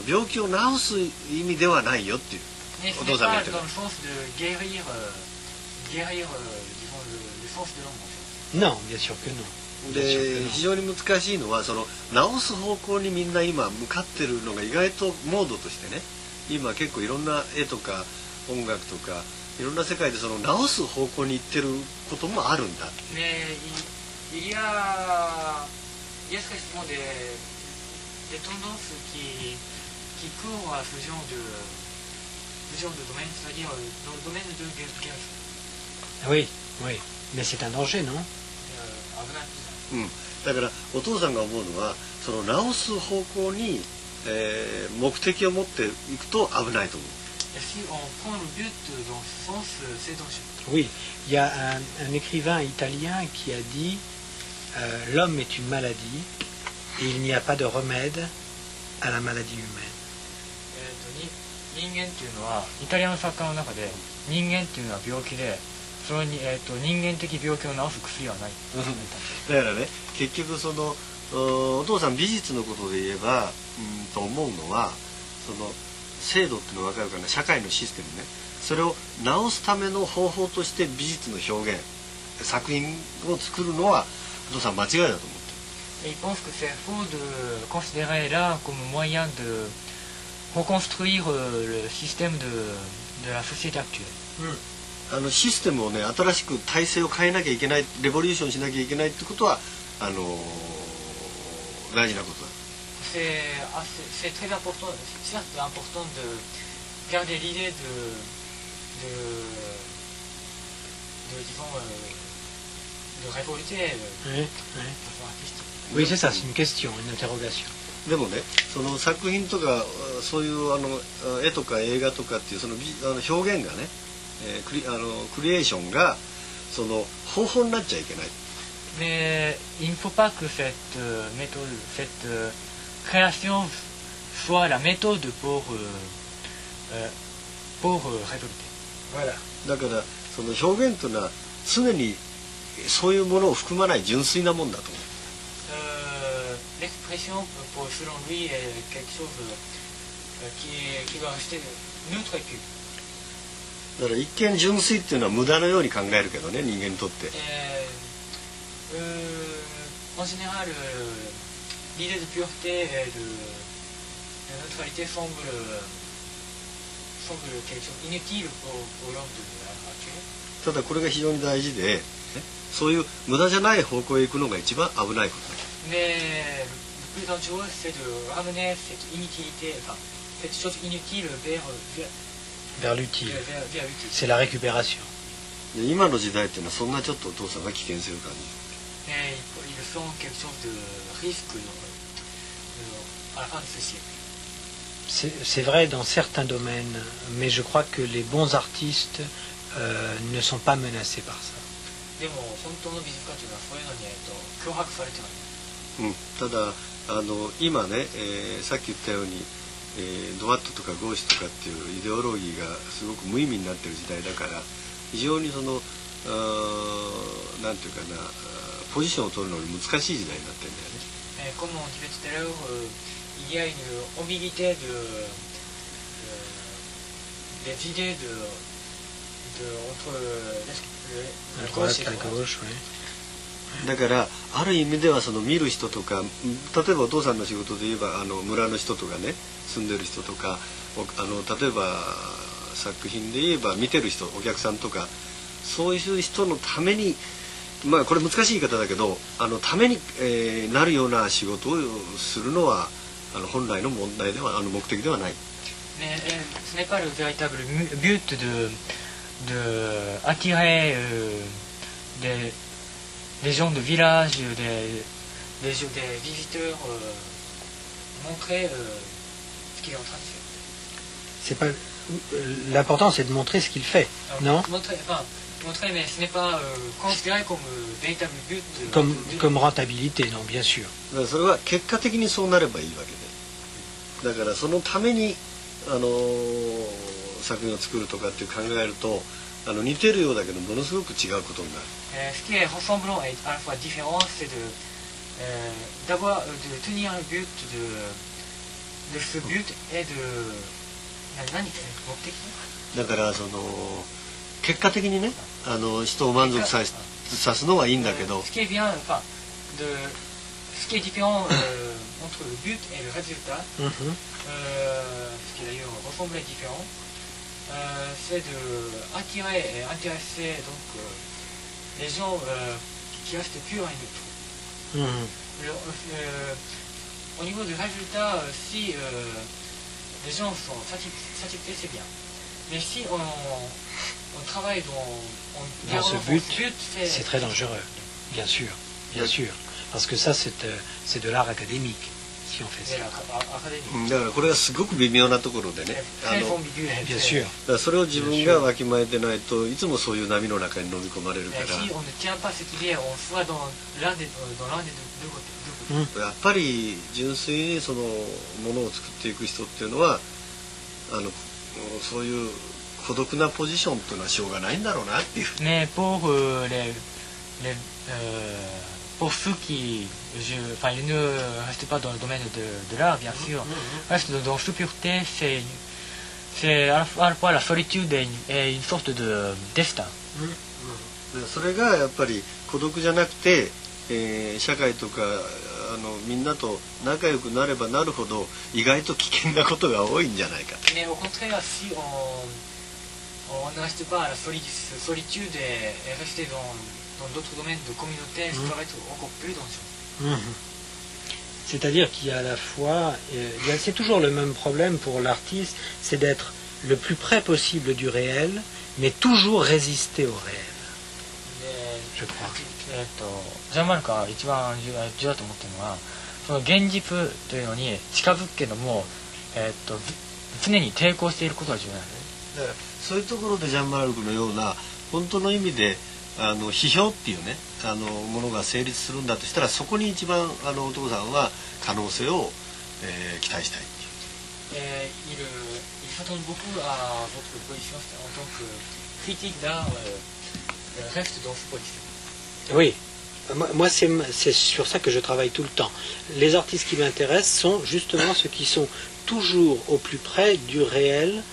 病気を治す意味ではないよっていうお父さんが言ってる。Non, bien sûr que non. で非常に難しいのはその治す方向にみんな今向かってるのが意外とモードとしてね今結構いろんな絵とか音楽とかいろんな世界でその治す方向に行ってることもあるんだ。Il y a effectivement des tendances qui courent à ce genre de domaine, c'est-à-dire dans le domaine de l'éducation. Oui, oui, mais c'est un danger, non? だからお父さんが思うのはその治す方向に、目的を持っていくと危ないと思う。Si on prend le but dans ce sens, c'est dangereux. Oui, il y a un écrivain italien qui a dit l'homme est une maladie et il n'y a pas de remède à la maladie humaine. 人間っていうのはイタリアの作家の中で人間っていうのは病気でそれに、人間的病気を治す薬はない。だからね結局そのお父さん美術のことで言えばと思うのはその制度っていうの分かるかな社会のシステムねそれを直すための方法として美術の表現作品を作るのはお父さん間違いだと思ってる。Il pense que c'est faux de considérer l'art comme moyen de reconstruire le système de la société actuelle. システムをね新しく体制を変えなきゃいけないレボリューションしなきゃいけないってことは大事なことだ。C'est très important, certes important de garder l'idée de révolter façon artistique. Oui, c'est ça, c'est une question, une interrogation. でもねその作品とかそういう絵とか映画とかっていうその表現がねクリエーションがその方法になっちゃいけない。Mais il ne faut pas que cette méthode, cette création soit la méthode pour révolter. Voilà. だからその表現というのは常にそういうものを含まない純粋なもんだと思う。L'expression, selon lui, est quelque chose qui doit rester neutre et pur. だから一見純粋っていうのは無駄のように考えるけどね人間にとって。En général, l'idée de pureté et de neutralité semble quelque chose inutile pour l'homme actuel. ただこれが非常に大事でそういう無駄じゃない方向へ行くのが一番危ないこと。 Mais le plus dangereux, c'est de ramener cette inutilité, enfin, cette chose inutile vers l'utile. Vers l'utile. C'est la récupération. 今の時代っていうのはそんなちょっとお父さんが危険性を感じる。 Mais ils sont quelque chose de risque à la fin de ce siècle. C'est vrai dans certains domaines, mais je crois que les bons artistes ne sont pas menacés par ça. でも本当の美術家というのはそういうのに脅迫されてない。ただ今ね、さっき言ったように、ドワットとかゴーシュとかっていうイデオロギーがすごく無意味になってる時代だから非常にそのなんていうかなポジションを取るのに難しい時代になってるんだよね。Comme on disait tout à l'heure, il y a une ambiguïté des idées entre la gauche et la droite. だからある意味ではその見る人とか例えばお父さんの仕事で言えば村の人とかね住んでる人とか例えば作品で言えば見てる人お客さんとかそういう人のためにまあこれ難しい言い方だけどために、なるような仕事をするのは本来の問題では目的ではない。Mais ce n'est pas le véritable but de attirer des gens de village, des visiteurs, montrer ce qu'il est en train de faire. C'est pas l'important, c'est de montrer ce qu'il fait, non? Montrer, mais ce n'est pas considéré comme véritable but. Comme rentabilité, non, bien sûr. それは結果的にそうなればいいわけで、だからそのために作品を作るとかって考えると似てるようだけどものすごく違うことになる。Ce qui est ressemblant et à la fois différent, c'est d'avoir de tenir le but de ce but et deだからその結果的にね人を満足さすのはいいんだけど。Ce qui est bien, enfin, ce qui est différent entre le but et le résultat, ce qui d'ailleurs ressemble et différent, c'est d'attirer et intéresser donc les gens qui restent purs et neutres. Au niveau du résultat, si les gens sont satisfaits, c'est bien. Mais si on travaille dans ce but, c'est très dangereux, bien sûr, bien sûr. Parce que ça, c'est de l'art académique, si on fait ça. だからこれはすごく微妙なところでね。bien sûr. だからそれを自分がわきまえてないといつもそういう波の中に飲み込まれるから。やっぱり純粋にそのものを作っていく人っていうのはそういう孤独なポジションっていうのはしょうがないんだろうなっていう。Mais pour ceux qui, enfin, ils ne restent pas dans le domaine de l'art, bien sûr, restent dans cette pureté, c'est à la fois la solitude et une sorte de destin. それがやっぱり孤独じゃなくて、社会とかみんなと仲良くなればなるほど意外と危険なことが多いんじゃないか。Mais au contraire, si on ne reste pas à la solitude et rester dans d'autres domaines de communauté, ça va être encore plus dangereux. C'est-à-dire qu'il y a à la fois, c'est toujours le même problème pour l'artiste, c'est d'être le plus près possible du réel, mais toujours résister au réel. Je crois. ジャンマルカが一番重要だと思ってるのは、その現実というのに近づくけども、常に抵抗していることが重要なんですね。だからそういうところでジャンマルクのような本当の意味で批評っていうねものが成立するんだとしたらそこに一番お父さんは可能性を、期待したいっていう。Il s'attend beaucoup à votre position en tant que critique d'art reste dans ce position. Oui, moi c'est sur ça que je travaille tout le temps. Les artistes qui m'intéressent sont justement ceux qui sont toujours au plus près du réel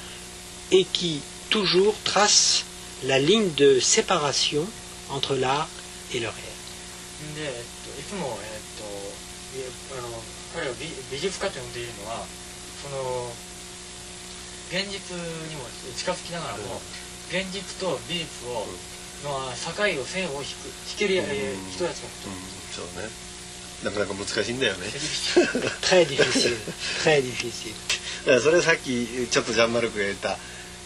et qui toujours tracent la ligne de séparation entre l'art et le réel. で、いつも彼を美術家と呼んでいるのは、その現実にも近づきながらも、現実と美術を境を線を引ける人たちのこと。そうね。なかなか難しいんだよね。très difficile, très difficile。だからそれさっきちょっとジャンマルクが言った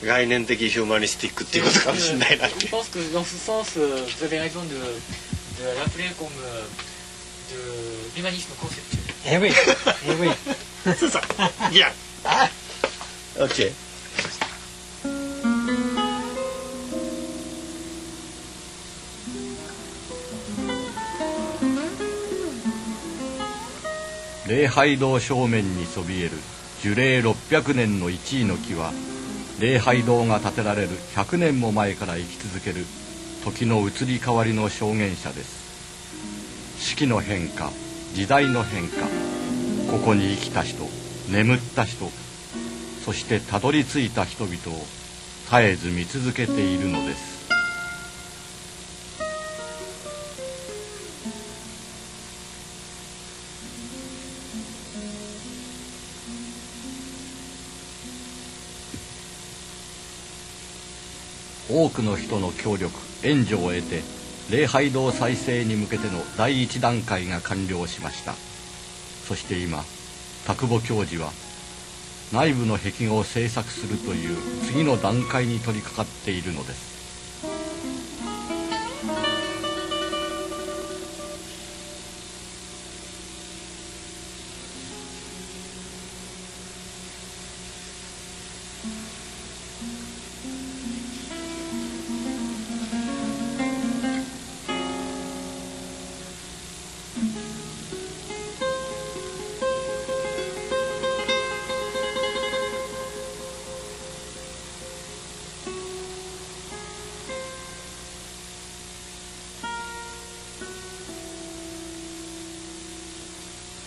概念的ヒューマニスティックっていうことかもしれないな。Je pense que dans ce sens, vous avez raison de l'appeler comme de l'humanisme conceptuel. Eh oui, eh oui. C'est ça. Bien. Ok. 礼拝堂正面にそびえる樹齢600年の一位の木は、礼拝堂が建てられる100年も前から生き続ける時の移り変わりの証言者です。四季の変化、時代の変化、ここに生きた人、眠った人、そしてたどり着いた人々を絶えず見続けているのです。多くの人の協力援助を得て、礼拝堂再生に向けての第一段階が完了しました。そして今田久保教授は内部の壁画を制作するという次の段階に取り掛かっているのです。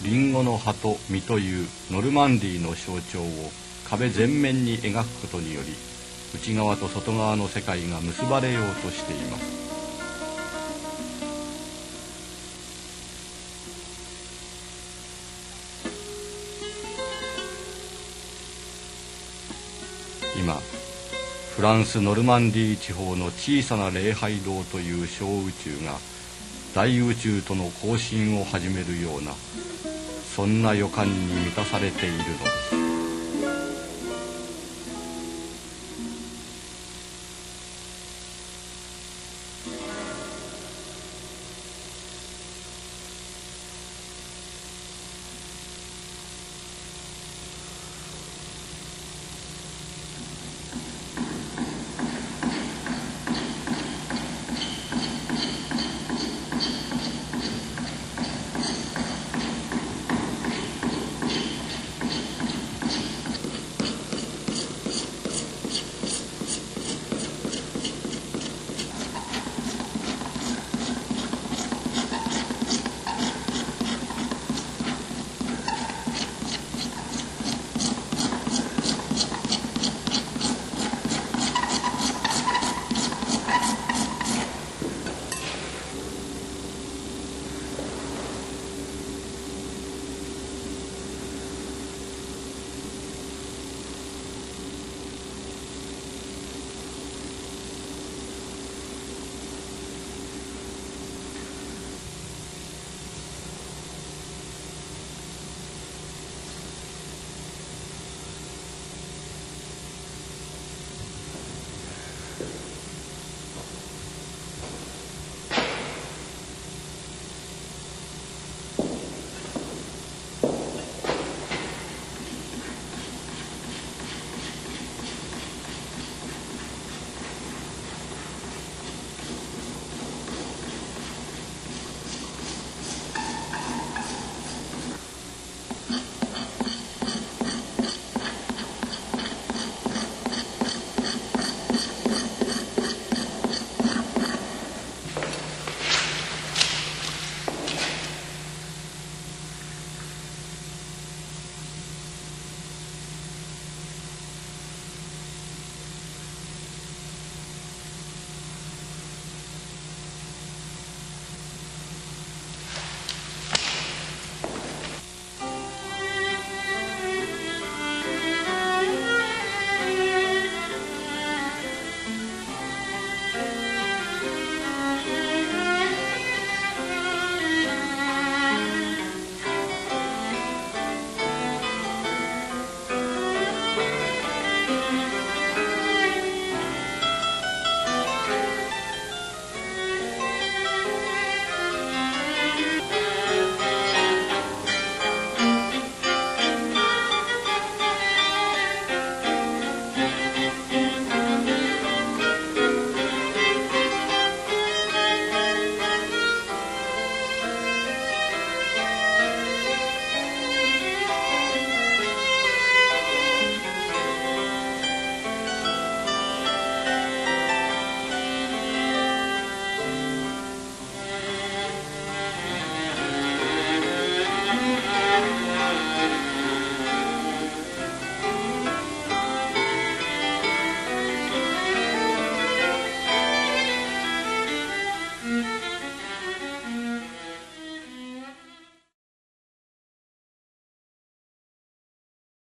リンゴの葉と実というノルマンディーの象徴を壁全面に描くことにより、内側と外側の世界が結ばれようとしています。今フランスノルマンディー地方の小さな礼拝堂という小宇宙が大宇宙との交信を始めるような、そんな予感に満たされているのです。